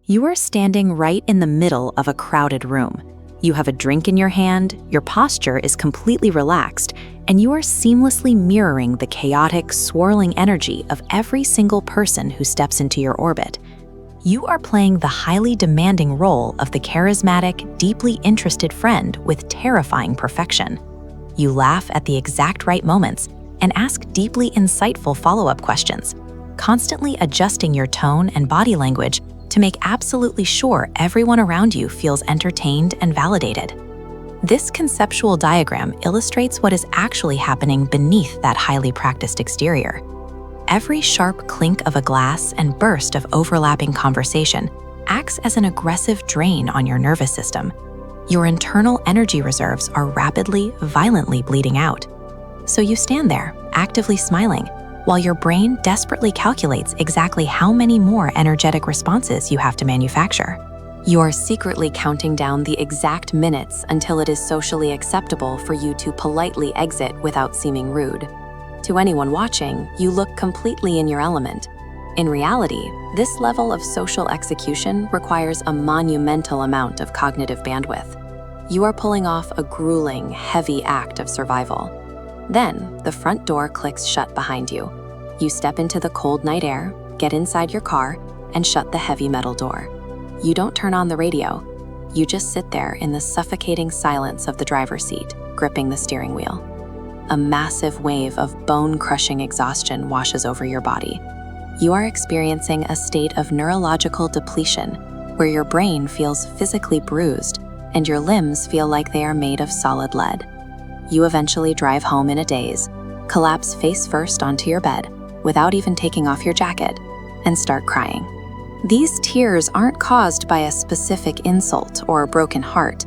You are standing right in the middle of a crowded room. You have a drink in your hand, your posture is completely relaxed, and you are seamlessly mirroring the chaotic, swirling energy of every single person who steps into your orbit. You are playing the highly demanding role of the charismatic, deeply interested friend with terrifying perfection. You laugh at the exact right moments and ask deeply insightful follow-up questions, constantly adjusting your tone and body language to make absolutely sure everyone around you feels entertained and validated. This conceptual diagram illustrates what is actually happening beneath that highly practiced exterior. Every sharp clink of a glass and burst of overlapping conversation acts as an aggressive drain on your nervous system. Your internal energy reserves are rapidly, violently bleeding out. So you stand there, actively smiling, while your brain desperately calculates exactly how many more energetic responses you have to manufacture. You are secretly counting down the exact minutes until it is socially acceptable for you to politely exit without seeming rude. To anyone watching, you look completely in your element. In reality, this level of social execution requires a monumental amount of cognitive bandwidth. You are pulling off a grueling, heavy act of survival. Then, the front door clicks shut behind you. You step into the cold night air, get inside your car, and shut the heavy metal door. You don't turn on the radio. You just sit there in the suffocating silence of the driver's seat, gripping the steering wheel. A massive wave of bone-crushing exhaustion washes over your body. You are experiencing a state of neurological depletion, where your brain feels physically bruised and your limbs feel like they are made of solid lead. You eventually drive home in a daze, collapse face first onto your bed without even taking off your jacket, and start crying. These tears aren't caused by a specific insult or a broken heart.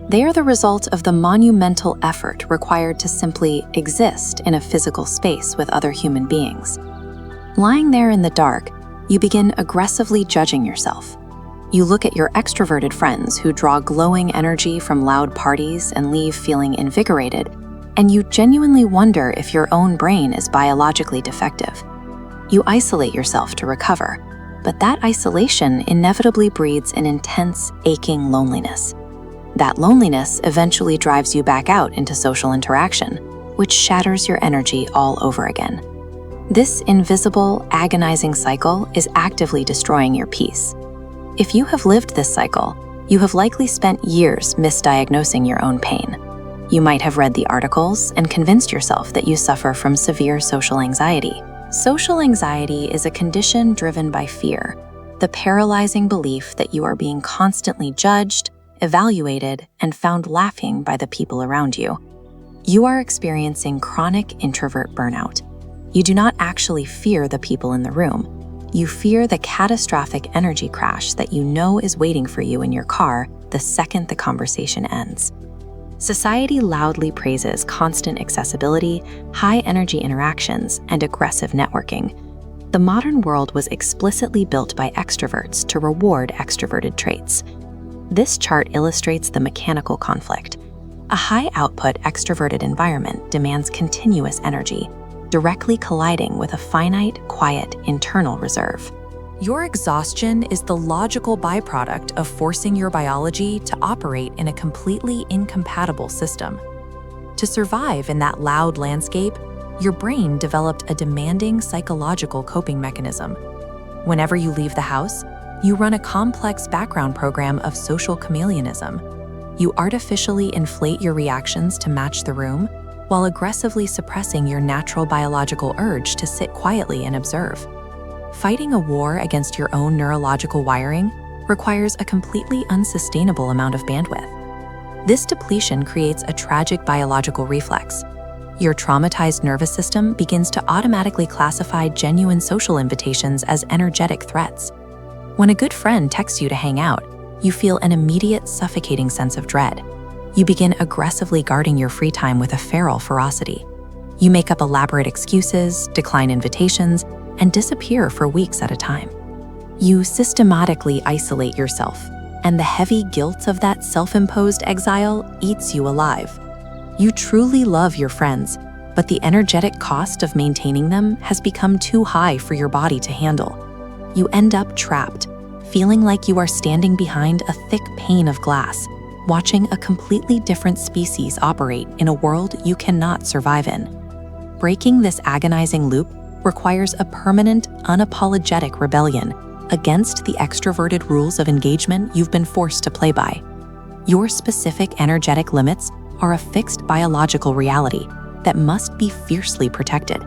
They are the result of the monumental effort required to simply exist in a physical space with other human beings. Lying there in the dark, you begin aggressively judging yourself. You look at your extroverted friends who draw glowing energy from loud parties and leave feeling invigorated, and you genuinely wonder if your own brain is biologically defective. You isolate yourself to recover, but that isolation inevitably breeds an intense, aching loneliness. That loneliness eventually drives you back out into social interaction, which shatters your energy all over again. This invisible, agonizing cycle is actively destroying your peace. If you have lived this cycle, you have likely spent years misdiagnosing your own pain. You might have read the articles and convinced yourself that you suffer from severe social anxiety. Social anxiety is a condition driven by fear, the paralyzing belief that you are being constantly judged, evaluated, and found laughing by the people around you. You are experiencing chronic introvert burnout. You do not actually fear the people in the room. You fear the catastrophic energy crash that you know is waiting for you in your car the second the conversation ends. Society loudly praises constant accessibility, high-energy interactions, and aggressive networking. The modern world was explicitly built by extroverts to reward extroverted traits. This chart illustrates the mechanical conflict. A high-output extroverted environment demands continuous energy, directly colliding with a finite, quiet, internal reserve. Your exhaustion is the logical byproduct of forcing your biology to operate in a completely incompatible system. To survive in that loud landscape, your brain developed a demanding psychological coping mechanism. Whenever you leave the house, you run a complex background program of social chameleonism. You artificially inflate your reactions to match the room, while aggressively suppressing your natural biological urge to sit quietly and observe. Fighting a war against your own neurological wiring requires a completely unsustainable amount of bandwidth. This depletion creates a tragic biological reflex. Your traumatized nervous system begins to automatically classify genuine social invitations as energetic threats. When a good friend texts you to hang out, you feel an immediate suffocating sense of dread. You begin aggressively guarding your free time with a feral ferocity. You make up elaborate excuses, decline invitations, and disappear for weeks at a time. You systematically isolate yourself, and the heavy guilt of that self-imposed exile eats you alive. You truly love your friends, but the energetic cost of maintaining them has become too high for your body to handle. You end up trapped, feeling like you are standing behind a thick pane of glass, watching a completely different species operate in a world you cannot survive in. Breaking this agonizing loop requires a permanent, unapologetic rebellion against the extroverted rules of engagement you've been forced to play by. Your specific energetic limits are a fixed biological reality that must be fiercely protected.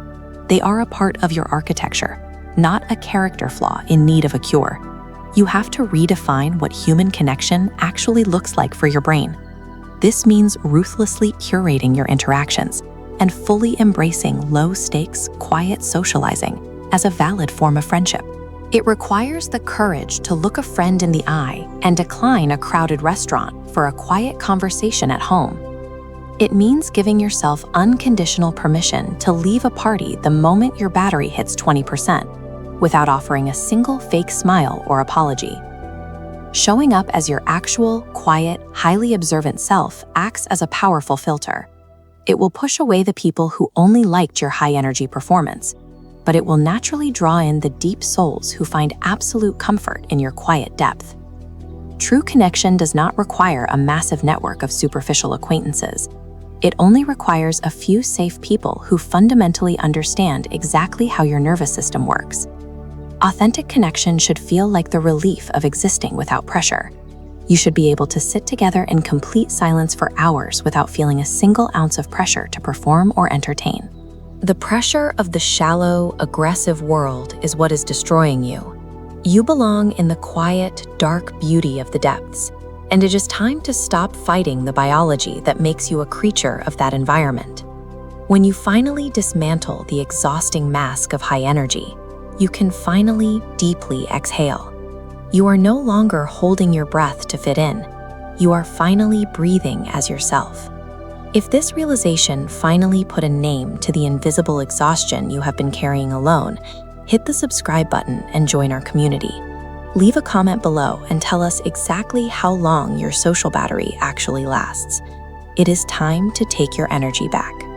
They are a part of your architecture, not a character flaw in need of a cure. You have to redefine what human connection actually looks like for your brain. This means ruthlessly curating your interactions and fully embracing low-stakes, quiet socializing as a valid form of friendship. It requires the courage to look a friend in the eye and decline a crowded restaurant for a quiet conversation at home. It means giving yourself unconditional permission to leave a party the moment your battery hits 20%, without offering a single fake smile or apology. Showing up as your actual, quiet, highly observant self acts as a powerful filter. It will push away the people who only liked your high-energy performance, but it will naturally draw in the deep souls who find absolute comfort in your quiet depth. True connection does not require a massive network of superficial acquaintances. It only requires a few safe people who fundamentally understand exactly how your nervous system works. Authentic connection should feel like the relief of existing without pressure. You should be able to sit together in complete silence for hours without feeling a single ounce of pressure to perform or entertain. The pressure of the shallow, aggressive world is what is destroying you. You belong in the quiet, dark beauty of the depths, and it is time to stop fighting the biology that makes you a creature of that environment. When you finally dismantle the exhausting mask of high energy, you can finally deeply exhale. You are no longer holding your breath to fit in. You are finally breathing as yourself. If this realization finally put a name to the invisible exhaustion you have been carrying alone, hit the subscribe button and join our community. Leave a comment below and tell us exactly how long your social battery actually lasts. It is time to take your energy back.